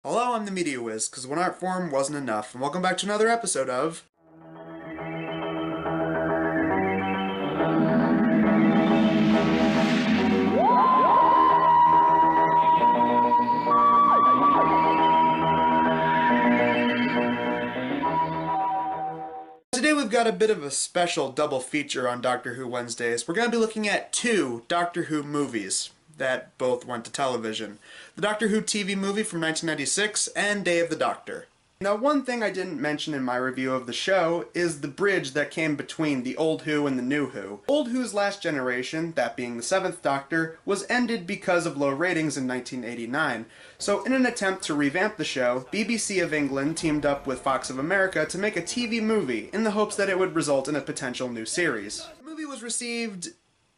Hello, I'm the Media Wiz, because one art form wasn't enough, and welcome back to another episode of... Today we've got a bit of a special double feature on Doctor Who Wednesdays. We're going to be looking at two Doctor Who movies that both went to television. The Doctor Who TV movie from 1996 and Day of the Doctor. Now, one thing I didn't mention in my review of the show is the bridge that came between the Old Who and the New Who. Old Who's last generation, that being the 7th Doctor, was ended because of low ratings in 1989. So in an attempt to revamp the show, BBC of England teamed up with Fox of America to make a TV movie in the hopes that it would result in a potential new series. The movie was received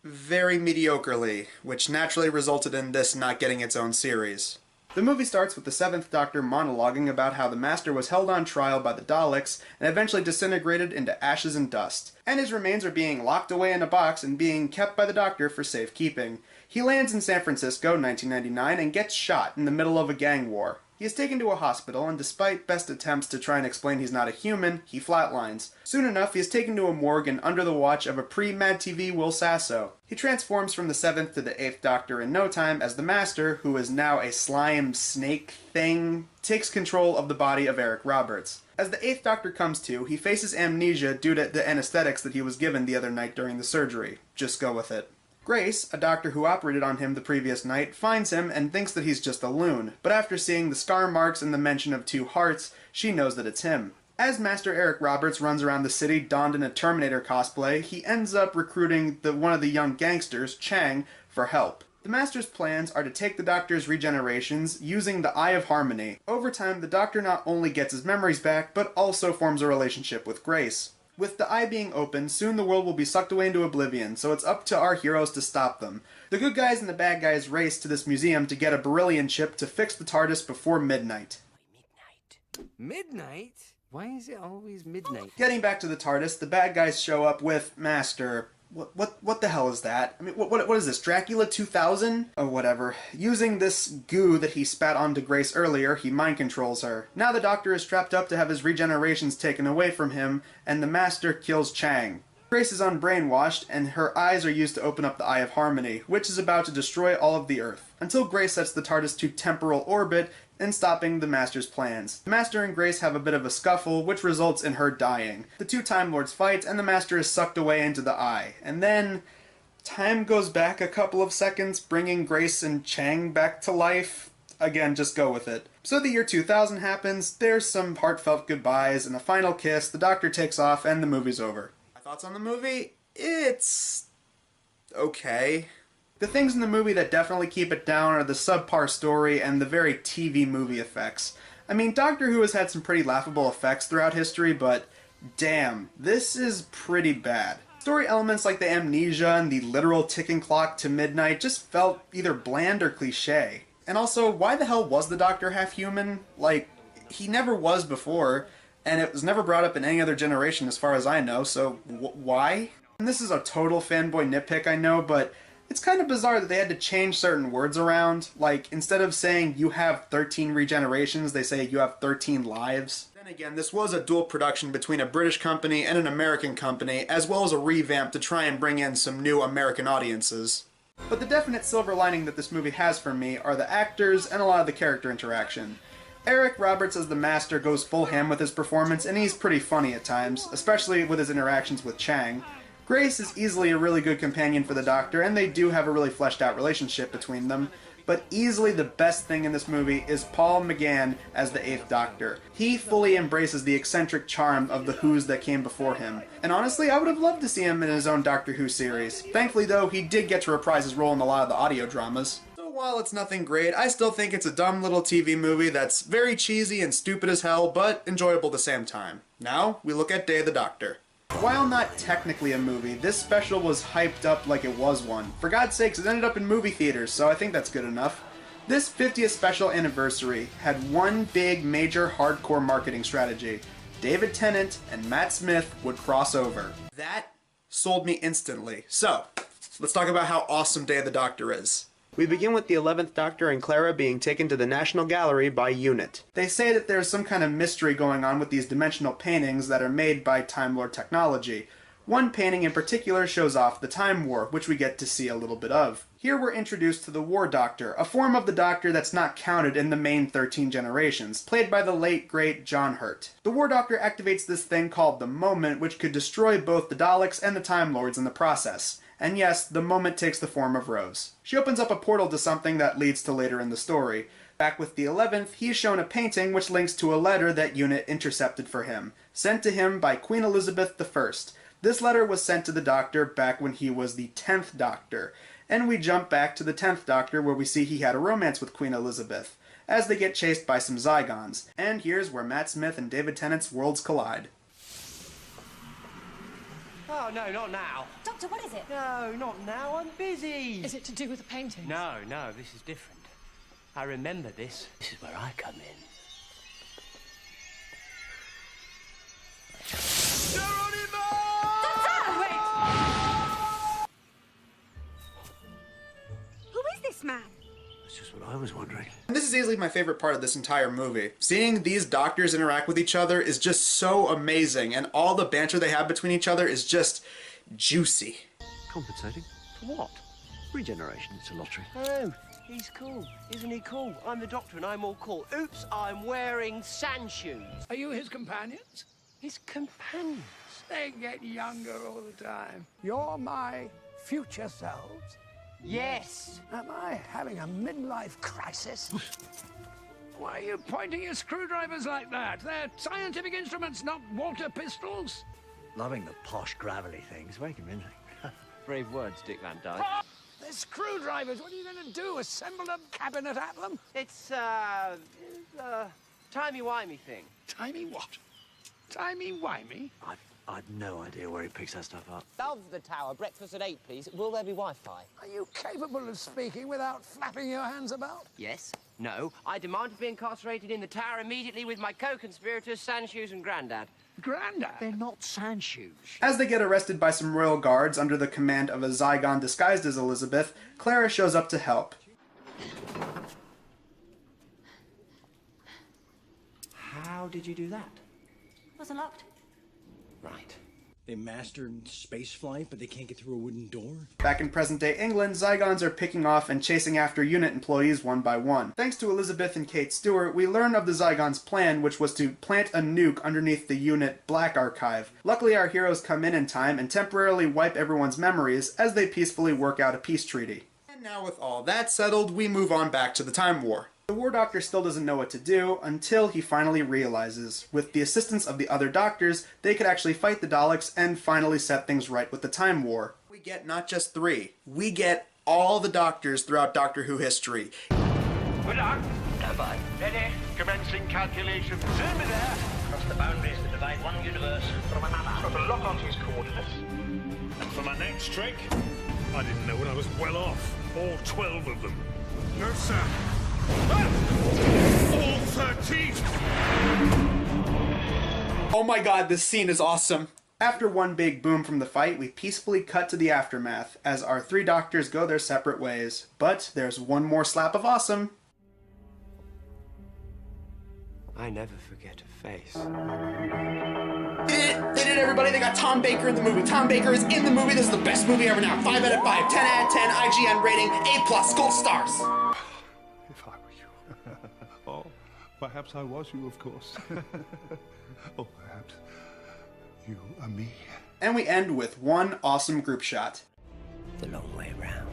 very mediocrely, which naturally resulted in this not getting its own series. The movie starts with the 7th Doctor monologuing about how the Master was held on trial by the Daleks and eventually disintegrated into ashes and dust, and his remains are being locked away in a box and being kept by the Doctor for safekeeping. He lands in San Francisco, 1999, and gets shot in the middle of a gang war. He is taken to a hospital, and despite best attempts to try and explain he's not a human, he flatlines. Soon enough, he is taken to a morgue and under the watch of a pre-Mad TV Will Sasso. He transforms from the 7th to the 8th Doctor in no time as the Master, who is now a slime snake thing, takes control of the body of Eric Roberts. As the 8th Doctor comes to, he faces amnesia due to the anesthetics that he was given the other night during the surgery. Just go with it. Grace, a doctor who operated on him the previous night, finds him and thinks that he's just a loon, but after seeing the scar marks and the mention of 2 hearts, she knows that it's him. As Master Eric Roberts runs around the city donned in a Terminator cosplay, he ends up recruiting one of the young gangsters, Chang, for help. The Master's plans are to take the Doctor's regenerations using the Eye of Harmony. Over time, the Doctor not only gets his memories back, but also forms a relationship with Grace. With the eye being open, soon the world will be sucked away into oblivion, so it's up to our heroes to stop them. The good guys and the bad guys race to this museum to get a beryllium chip to fix the TARDIS before midnight. Midnight? Why is it always midnight? Getting back to the TARDIS, the bad guys show up with Master... What the hell is that? I mean, what is this, Dracula 2000? Oh, whatever. Using this goo that he spat onto Grace earlier, he mind controls her. Now the Doctor is strapped up to have his regenerations taken away from him, and the Master kills Chang. Grace is unbrainwashed, and her eyes are used to open up the Eye of Harmony, which is about to destroy all of the Earth, until Grace sets the TARDIS to temporal orbit and stopping the Master's plans. The Master and Grace have a bit of a scuffle, which results in her dying. The 2 Time Lords fight, and the Master is sucked away into the Eye. And then time goes back a couple of seconds, bringing Grace and Chang back to life. Again, just go with it. So the year 2000 happens, there's some heartfelt goodbyes, and a final kiss, the Doctor takes off, and the movie's over. My thoughts on the movie? It's... okay. The things in the movie that definitely keep it down are the subpar story and the very TV movie effects. I mean, Doctor Who has had some pretty laughable effects throughout history, but damn, this is pretty bad. Story elements like the amnesia and the literal ticking clock to midnight just felt either bland or cliche. And also, why the hell was the Doctor half human? Like, he never was before, and it was never brought up in any other generation as far as I know, so why? And this is a total fanboy nitpick, I know, but it's kind of bizarre that they had to change certain words around. Like, instead of saying you have 13 regenerations, they say you have 13 lives. Then again, this was a dual production between a British company and an American company, as well as a revamp to try and bring in some new American audiences. But the definite silver lining that this movie has for me are the actors and a lot of the character interaction. Eric Roberts as the Master goes full ham with his performance, and he's pretty funny at times, especially with his interactions with Chang. Grace is easily a really good companion for the Doctor, and they do have a really fleshed out relationship between them. But easily the best thing in this movie is Paul McGann as the 8th Doctor. He fully embraces the eccentric charm of the Whos that came before him. And honestly, I would have loved to see him in his own Doctor Who series. Thankfully though, he did get to reprise his role in a lot of the audio dramas. So while it's nothing great, I still think it's a dumb little TV movie that's very cheesy and stupid as hell, but enjoyable at the same time. Now, we look at Day of the Doctor. While not technically a movie, this special was hyped up like it was one. For God's sakes, it ended up in movie theaters, so I think that's good enough. This 50th special anniversary had one big major hardcore marketing strategy. David Tennant and Matt Smith would cross over. That sold me instantly. So, let's talk about how awesome Day of the Doctor is. We begin with the 11th Doctor and Clara being taken to the National Gallery by UNIT. They say that there's some kind of mystery going on with these dimensional paintings that are made by Time Lord technology. One painting in particular shows off the Time War, which we get to see a little bit of. Here we're introduced to the War Doctor, a form of the Doctor that's not counted in the main 13 generations, played by the late, great John Hurt. The War Doctor activates this thing called the Moment, which could destroy both the Daleks and the Time Lords in the process. And yes, the Moment takes the form of Rose. She opens up a portal to something that leads to later in the story. Back with the 11th, he's shown a painting which links to a letter that UNIT intercepted for him, sent to him by Queen Elizabeth I. This letter was sent to the Doctor back when he was the 10th Doctor. And we jump back to the 10th Doctor where we see he had a romance with Queen Elizabeth, as they get chased by some Zygons. And here's where Matt Smith and David Tennant's worlds collide. Oh, no, not now. Doctor, what is it? No, not now. I'm busy. Is it to do with the paintings? No, this is different. I remember this. This is where I come in. Who is this man? That's just what I was wondering. And this is easily my favorite part of this entire movie. Seeing these Doctors interact with each other is just so amazing, and all the banter they have between each other is just juicy. Compensating? For what? Regeneration, it's a lottery. Oh, he's cool. Isn't he cool? I'm the Doctor and I'm all cool. Oops, I'm wearing sand shoes. Are you his companions? His companions? They get younger all the time. You're my future selves. Yes. Am I having a midlife crisis? Why are you pointing your screwdrivers like that? They're scientific instruments, not water pistols. Loving the posh, gravelly things. Very convincing. Brave words, Dick Van Dyke. They're screwdrivers. What are you going to do? Assemble a cabinet at them? It's, timey-wimey thing. Timey what? Timey-wimey? I've no idea where he picks that stuff up. Above the tower, breakfast at 8, please. Will there be Wi-Fi? Are you capable of speaking without flapping your hands about? Yes. No. I demand to be incarcerated in the tower immediately with my co-conspirators, Sandshoes and Grandad. Grandad? They're not sand shoes. As they get arrested by some royal guards under the command of a Zygon disguised as Elizabeth, Clara shows up to help. How did you do that? Wasn't locked. Right. They mastered space flight, but they can't get through a wooden door? Back in present-day England, Zygons are picking off and chasing after UNIT employees one by one. Thanks to Elizabeth and Kate Stewart, we learn of the Zygons' plan, which was to plant a nuke underneath the UNIT Black Archive. Luckily, our heroes come in time and temporarily wipe everyone's memories as they peacefully work out a peace treaty. And now with all that settled, we move on back to the Time War. The War Doctor still doesn't know what to do until he finally realizes, with the assistance of the other Doctors, they could actually fight the Daleks and finally set things right with the Time War. We get not just 3, we get all the Doctors throughout Doctor Who history. Good luck. Stand by. Ready. Commencing calculations. Zoom me there. Across the boundaries that divide one universe from another. Got to lock onto his coordinates. And for my next trick, I didn't know when I was well off. All 12 of them. No, sir. All 13! Oh my god, this scene is awesome! After one big boom from the fight, we peacefully cut to the aftermath, as our 3 Doctors go their separate ways. But there's one more slap of awesome. I never forget a face. They did it, everybody! They got Tom Baker in the movie. Tom Baker is in the movie. This is the best movie ever now. 5 out of 5, 10 out of 10, IGN rating, A+, gold stars! If I were you. Oh, perhaps I was you, of course. Or perhaps you are me. And we end with one awesome group shot. The long way round.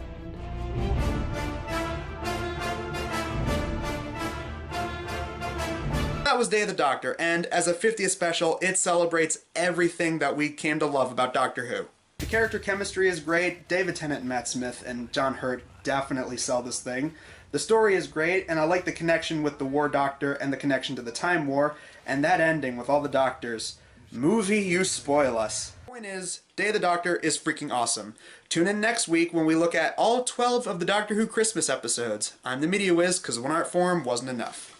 That was Day of the Doctor, and as a 50th special, it celebrates everything that we came to love about Doctor Who. The character chemistry is great. David Tennant, Matt Smith, and John Hurt definitely sell this thing. The story is great, and I like the connection with the War Doctor and the connection to the Time War, and that ending with all the Doctors. Movie, you spoil us. Point is, Day of the Doctor is freaking awesome. Tune in next week when we look at all 12 of the Doctor Who Christmas episodes. I'm the Media Wiz, because one art form wasn't enough.